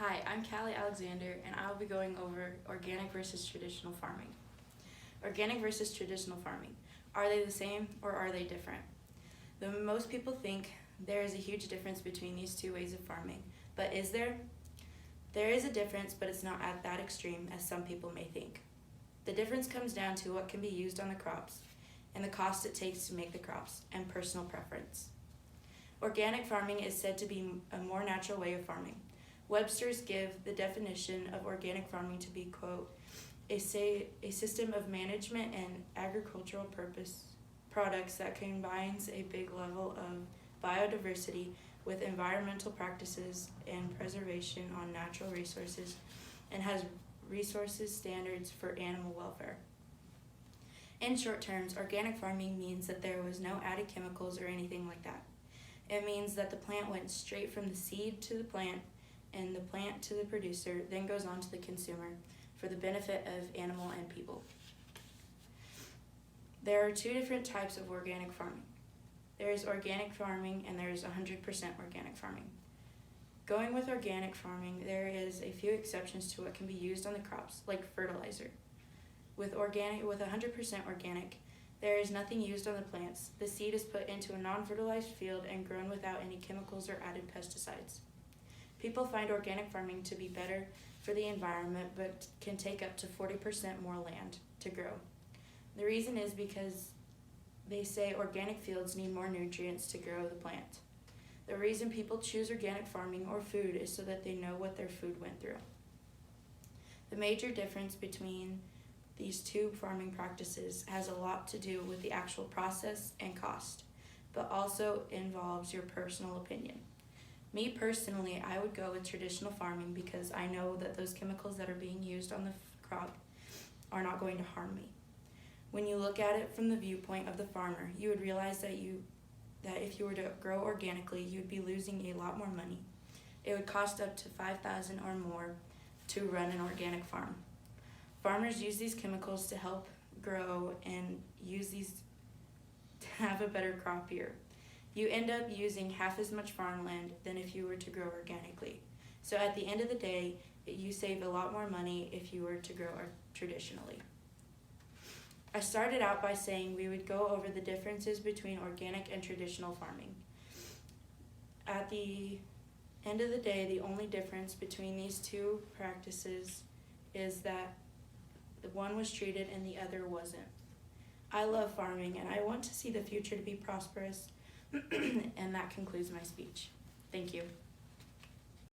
Hi, I'm Kally Alexander, and I'll be going over organic versus traditional farming. Organic versus traditional farming. Are they the same or are they different? Most people think there is a huge difference between these two ways of farming, but is there? There is a difference, but it's not at that extreme as some people may think. The difference comes down to what can be used on the crops and the cost it takes to make the crops and personal preference. Organic farming is said to be a more natural way of farming. Webster's give the definition of organic farming to be, quote, a system of management and agricultural products that combines a big level of biodiversity with environmental practices and preservation on natural resources and has resources standards for animal welfare. In short terms, organic farming means that there was no added chemicals or anything like that. It means that the plant went straight from the seed to the plant and the plant to the producer, then goes on to the consumer for the benefit of animal and people. There are two different types of organic farming. There is organic farming and there is 100% organic farming. Going with organic farming, there is a few exceptions to what can be used on the crops, like fertilizer. With 100% organic, there is nothing used on the plants. The seed is put into a non-fertilized field and grown without any chemicals or added pesticides. People find organic farming to be better for the environment, but can take up to 40% more land to grow. The reason is because they say organic fields need more nutrients to grow the plant. The reason people choose organic farming or food is so that they know what their food went through. The major difference between these two farming practices has a lot to do with the actual process and cost, but also involves your personal opinion. Me personally, I would go with traditional farming because I know that those chemicals that are being used on the crop are not going to harm me. When you look at it from the viewpoint of the farmer, you would realize that if you were to grow organically, you'd be losing a lot more money. It would cost up to $5,000 or more to run an organic farm. Farmers use these chemicals to help grow and use these to have a better crop year. You end up using half as much farmland than if you were to grow organically. So at the end of the day, you save a lot more money if you were to grow traditionally. I started out by saying we would go over the differences between organic and traditional farming. At the end of the day, the only difference between these two practices is that the one was treated and the other wasn't. I love farming and I want to see the future to be prosperous. And that concludes my speech. Thank you.